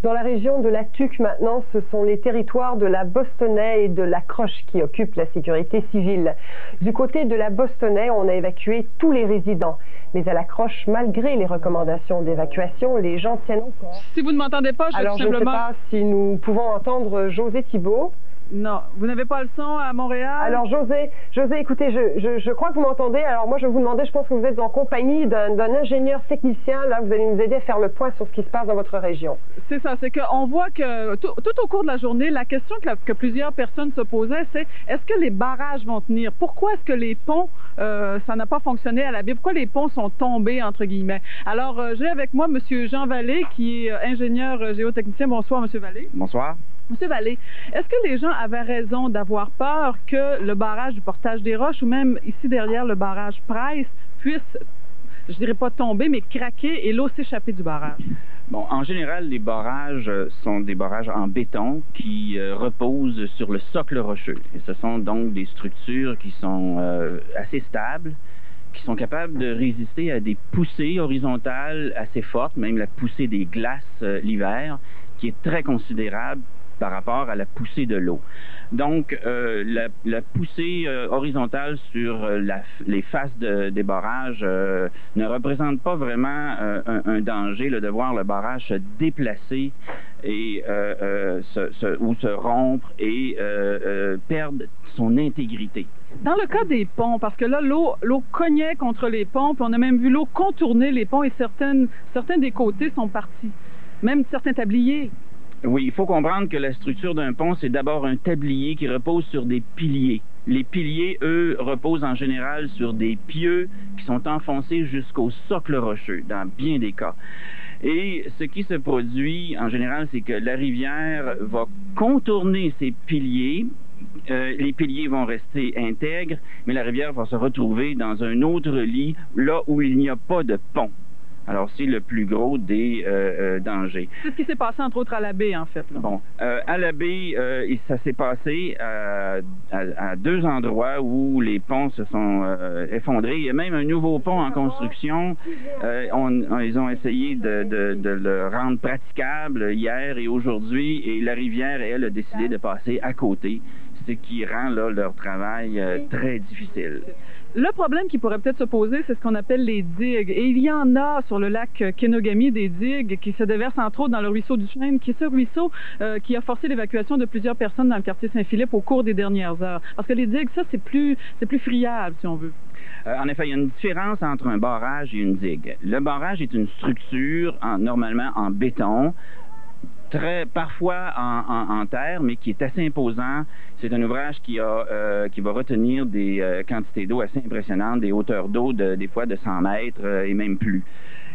Dans la région de la Tuque, maintenant, ce sont les territoires de la Bostonnais et de la Croche qui occupent la sécurité civile. Du côté de la Bostonnais, on a évacué tous les résidents. Mais à la Croche, malgré les recommandations d'évacuation, les gens tiennent encore. Si vous ne m'entendez pas, je vais tout simplement... Alors, je ne sais pas si nous pouvons entendre José Thibault. Non, vous n'avez pas le son à Montréal? Alors José, écoutez, je crois que vous m'entendez. Alors moi je vous demandais, je pense que vous êtes en compagnie d'un ingénieur technicien. Là, vous allez nous aider à faire le point sur ce qui se passe dans votre région. C'est ça, c'est qu'on voit que tout au cours de la journée, la question que plusieurs personnes se posaient, c'est est-ce que les barrages vont tenir? Pourquoi est-ce que les ponts, ça n'a pas fonctionné à la baie? Pourquoi les ponts sont tombés, entre guillemets? Alors j'ai avec moi M. Jean Vallée, qui est ingénieur géotechnicien. Bonsoir, M. Vallée. Bonsoir. Monsieur Vallée, est-ce que les gens avaient raison d'avoir peur que le barrage du Portage des Roches ou même ici derrière le barrage Price puisse, je dirais pas tomber, mais craquer et l'eau s'échapper du barrage? Bon, en général, les barrages sont des barrages en béton qui reposent sur le socle rocheux. Et ce sont donc des structures qui sont assez stables, qui sont capables de résister à des poussées horizontales assez fortes, même la poussée des glaces l'hiver, qui est très considérable par rapport à la poussée de l'eau. Donc, la poussée horizontale sur les faces des barrages ne représente pas vraiment un danger de voir le barrage se déplacer et ou se rompre et perdre son intégrité. Dans le cas des ponts, parce que là, l'eau cognait contre les ponts, puis on a même vu l'eau contourner les ponts et certains des côtés sont partis, même certains tabliers. Oui, il faut comprendre que la structure d'un pont, c'est d'abord un tablier qui repose sur des piliers. Les piliers, eux, reposent en général sur des pieux qui sont enfoncés jusqu'au socle rocheux, dans bien des cas. Et ce qui se produit, en général, c'est que la rivière va contourner ces piliers. Les piliers vont rester intègres, mais la rivière va se retrouver dans un autre lit, là où il n'y a pas de pont. Alors, c'est le plus gros des dangers. C'est ce qui s'est passé, entre autres, à la baie, en fait. Là. Bon, à la baie, ça s'est passé à deux endroits où les ponts se sont effondrés. Il y a même un nouveau pont en construction. Ils ont essayé de le rendre praticable hier et aujourd'hui, et la rivière, elle, a décidé de passer à côté, ce qui rend là, leur travail très difficile. Le problème qui pourrait peut-être se poser, c'est ce qu'on appelle les digues. Et il y en a sur le lac Kenogami, des digues qui se déversent entre autres dans le ruisseau du Chêne, qui est ce ruisseau qui a forcé l'évacuation de plusieurs personnes dans le quartier Saint-Philippe au cours des dernières heures. Parce que les digues, ça, c'est plus friable, si on veut. En effet, il y a une différence entre un barrage et une digue. Le barrage est une structure normalement en béton, parfois en terre, mais qui est assez imposant. C'est un ouvrage qui va retenir des quantités d'eau assez impressionnantes, des hauteurs d'eau des fois de 100 mètres et même plus.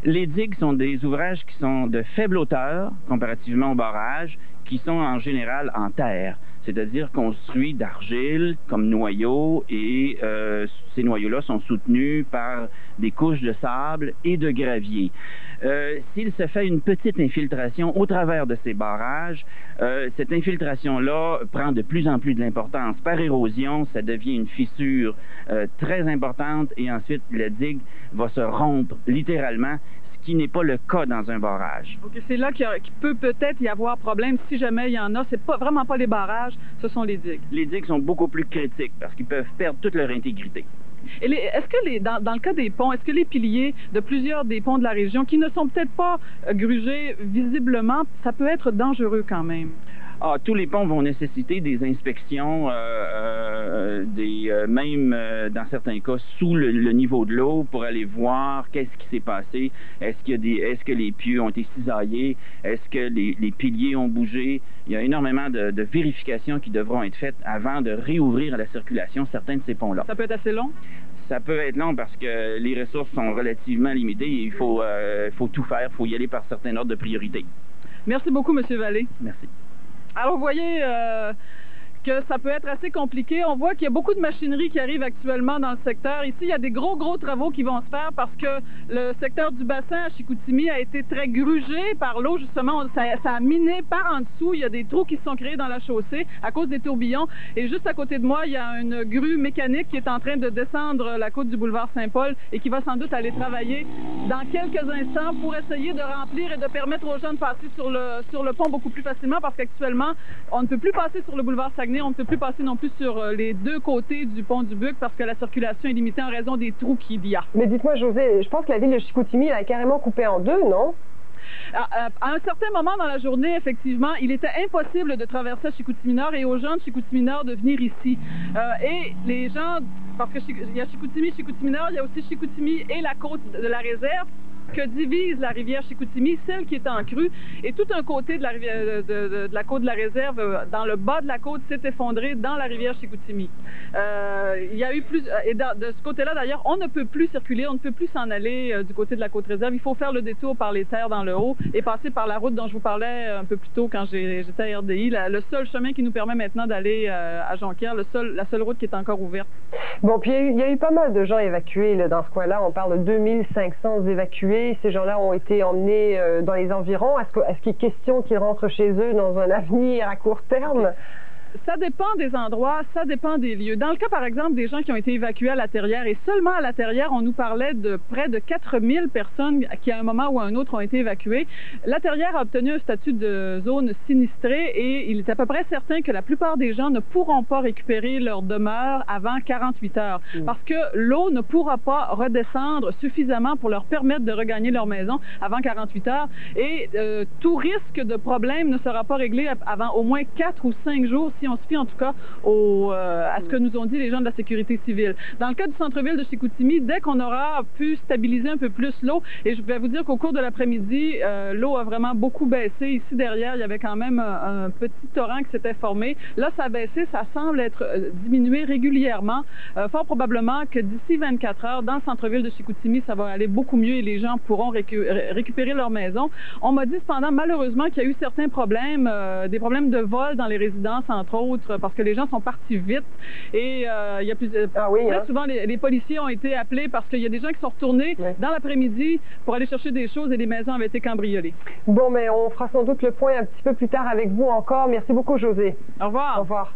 Les digues sont des ouvrages qui sont de faible hauteur comparativement aux barrages, qui sont en général en terre, c'est-à-dire construits d'argile comme noyaux, et ces noyaux-là sont soutenus par des couches de sable et de gravier. S'il se fait une petite infiltration au travers de ces barrages, cette infiltration-là prend de plus en plus de l'importance. Par érosion, ça devient une fissure très importante, et ensuite la digue va se rompre littéralement, ce qui n'est pas le cas dans un barrage. Okay, c'est là qu'il peut peut-être y avoir problème, si jamais il y en a. C'est vraiment pas les barrages, ce sont les digues. Les digues sont beaucoup plus critiques parce qu'ils peuvent perdre toute leur intégrité. Et est-ce que dans le cas des ponts, est-ce que les piliers de plusieurs des ponts de la région, qui ne sont peut-être pas grugés visiblement, ça peut être dangereux quand même? Ah, tous les ponts vont nécessiter des inspections, même dans certains cas sous le niveau de l'eau, pour aller voir qu'est-ce qui s'est passé. Est-ce que les pieux ont été cisaillés? Est-ce que les piliers ont bougé? Il y a énormément de vérifications qui devront être faites avant de réouvrir à la circulation certains de ces ponts-là. Ça peut être assez long? Ça peut être long parce que les ressources sont relativement limitées et il faut tout faire, il faut y aller par certains ordres de priorité. Merci beaucoup, M. Vallée. Merci. Alors, vous voyez que ça peut être assez compliqué. On voit qu'il y a beaucoup de machinerie qui arrive actuellement dans le secteur. Ici, il y a des gros travaux qui vont se faire parce que le secteur du bassin à Chicoutimi a été très grugé par l'eau. Justement, ça a miné par en dessous. Il y a des trous qui se sont créés dans la chaussée à cause des tourbillons. Et juste à côté de moi, il y a une grue mécanique qui est en train de descendre la côte du boulevard Saint-Paul et qui va sans doute aller travailler dans quelques instants pour essayer de remplir et de permettre aux gens de passer sur le pont beaucoup plus facilement parce qu'actuellement, on ne peut plus passer sur le boulevard Saguenay, on ne peut plus passer non plus sur les deux côtés du pont du Buc parce que la circulation est limitée en raison des trous qu'il y a. Mais dites-moi, José, je pense que la ville de Chicoutimi a carrément coupé en deux, non? À un certain moment dans la journée, effectivement, il était impossible de traverser à Chicoutimi-Nord et aux gens de Chicoutimi-Nord de venir ici. Et les gens, parce qu'il y a Chicoutimi, Chicoutimi-Nord, il y a aussi Chicoutimi et la côte de la réserve que divise la rivière Chicoutimi, celle qui est en crue, et tout un côté de la rivière, de la côte de la réserve, dans le bas de la côte, s'est effondré dans la rivière Chicoutimi. Il y a eu et de ce côté-là, d'ailleurs, on ne peut plus circuler, on ne peut plus s'en aller du côté de la côte réserve. Il faut faire le détour par les terres dans le haut et passer par la route dont je vous parlais un peu plus tôt quand j'étais à RDI, le seul chemin qui nous permet maintenant d'aller à Jonquière, la seule route qui est encore ouverte. Bon, puis il y a eu pas mal de gens évacués là, dans ce coin-là. On parle de 2500 évacués. Ces gens-là ont été emmenés dans les environs. Est-ce qu'il est question qu'ils rentrent chez eux dans un avenir à court terme? Ça dépend des endroits, ça dépend des lieux. Dans le cas, par exemple, des gens qui ont été évacués à La Terrière, et seulement à La Terrière, on nous parlait de près de 4000 personnes qui, à un moment ou à un autre, ont été évacuées. La Terrière a obtenu un statut de zone sinistrée et il est à peu près certain que la plupart des gens ne pourront pas récupérer leur demeure avant 48 heures. Parce que l'eau ne pourra pas redescendre suffisamment pour leur permettre de regagner leur maison avant 48 heures. Et tout risque de problème ne sera pas réglé avant au moins 4 ou 5 jours, si on se fie en tout cas à ce que nous ont dit les gens de la sécurité civile. Dans le cas du centre-ville de Chicoutimi, dès qu'on aura pu stabiliser un peu plus l'eau, et je vais vous dire qu'au cours de l'après-midi, l'eau a vraiment beaucoup baissé. Ici derrière, il y avait quand même un petit torrent qui s'était formé. Là, ça a baissé, ça semble être diminué régulièrement. Fort probablement que d'ici 24 heures, dans le centre-ville de Chicoutimi, ça va aller beaucoup mieux et les gens pourront récupérer leur maison. On m'a dit cependant, malheureusement, qu'il y a eu certains problèmes, des problèmes de vol dans les résidences, entre autres, parce que les gens sont partis vite et il y a très souvent les policiers ont été appelés parce qu'il y a des gens qui sont retournés dans l'après-midi pour aller chercher des choses et les maisons avaient été cambriolées. Bon, mais on fera sans doute le point un petit peu plus tard avec vous encore. Merci beaucoup, José. Au revoir. Au revoir.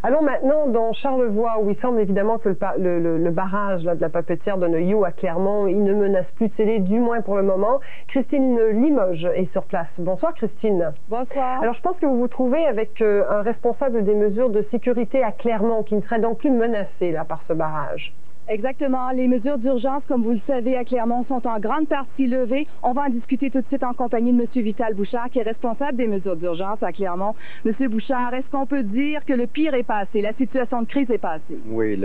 Allons maintenant dans Charlevoix, où il semble évidemment que le barrage là, de la papetière de Neuilloux à Clermont, il ne menace plus de céder, du moins pour le moment. Christine Limoges est sur place. Bonsoir Christine. Bonsoir. Alors je pense que vous vous trouvez avec un responsable des mesures de sécurité à Clermont, qui ne serait donc plus menacé là, par ce barrage. Exactement. Les mesures d'urgence, comme vous le savez, à Clermont, sont en grande partie levées. On va en discuter tout de suite en compagnie de M. Vital Bouchard, qui est responsable des mesures d'urgence à Clermont. M. Bouchard, est-ce qu'on peut dire que le pire est passé, la situation de crise est passée? Oui,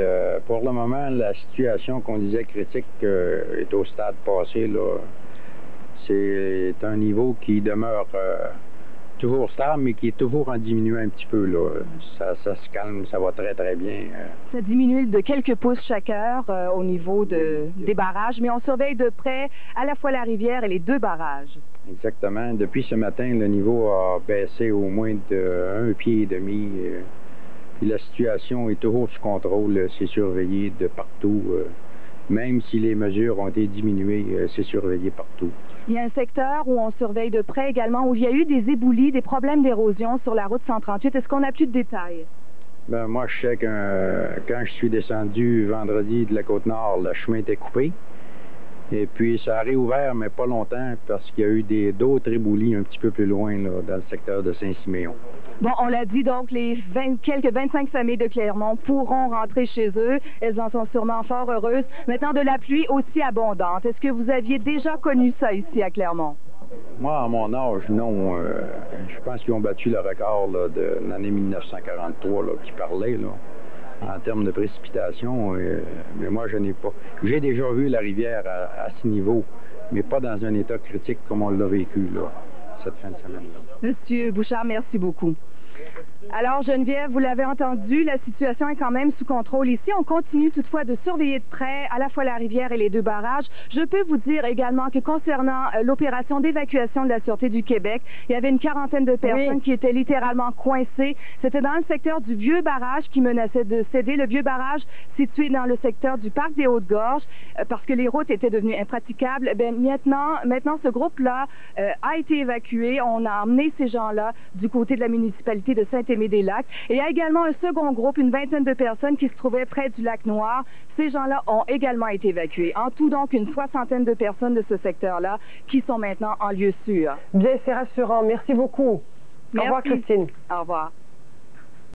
pour le moment, la situation qu'on disait critique est au stade passé. C'est un niveau qui demeure toujours stable, mais qui est toujours en diminuant un petit peu. Là. Ça se calme, ça va très, très bien. Ça diminue de quelques pouces chaque heure au niveau des barrages, mais on surveille de près à la fois la rivière et les deux barrages. Exactement. Depuis ce matin, le niveau a baissé au moins de 1,5 pied. Puis la situation est toujours sous contrôle. C'est surveillé de partout. Même si les mesures ont été diminuées, c'est surveillé partout. Il y a un secteur où on surveille de près également, où il y a eu des éboulis, des problèmes d'érosion sur la route 138. Est-ce qu'on a plus de détails? Ben, moi, je sais que quand je suis descendu vendredi de la Côte-Nord, le chemin était coupé. Et puis, ça a réouvert, mais pas longtemps, parce qu'il y a eu d'autres éboulis un petit peu plus loin, là, dans le secteur de Saint-Siméon. Bon, on l'a dit, donc, quelques 25 familles de Clermont pourront rentrer chez eux. Elles en sont sûrement fort heureuses. Maintenant, de la pluie aussi abondante. Est-ce que vous aviez déjà connu ça ici à Clermont? Moi, à mon âge, non. Je pense qu'ils ont battu le record là, de l'année 1943 là, qui parlait, là, en termes de précipitation. Mais moi, je n'ai pas. J'ai déjà vu la rivière à ce niveau, mais pas dans un état critique comme on l'a vécu là, cette fin de semaine-là. Monsieur Bouchard, merci beaucoup. Alors Geneviève, vous l'avez entendu, la situation est quand même sous contrôle ici. On continue toutefois de surveiller de près à la fois la rivière et les deux barrages. Je peux vous dire également que concernant l'opération d'évacuation de la Sûreté du Québec, il y avait une quarantaine de personnes qui étaient littéralement coincées. C'était dans le secteur du vieux barrage qui menaçait de céder. Le vieux barrage situé dans le secteur du parc des Hautes-Gorges parce que les routes étaient devenues impraticables. Maintenant, ce groupe-là a été évacué. On a emmené ces gens-là du côté de la municipalité de Saint-Aimé-des-Lacs. Et il y a également un second groupe, une vingtaine de personnes qui se trouvaient près du lac Noir. Ces gens-là ont également été évacués. En tout, donc, une soixantaine de personnes de ce secteur-là qui sont maintenant en lieu sûr. Bien, c'est rassurant. Merci beaucoup. Merci. Au revoir, Christine. Au revoir.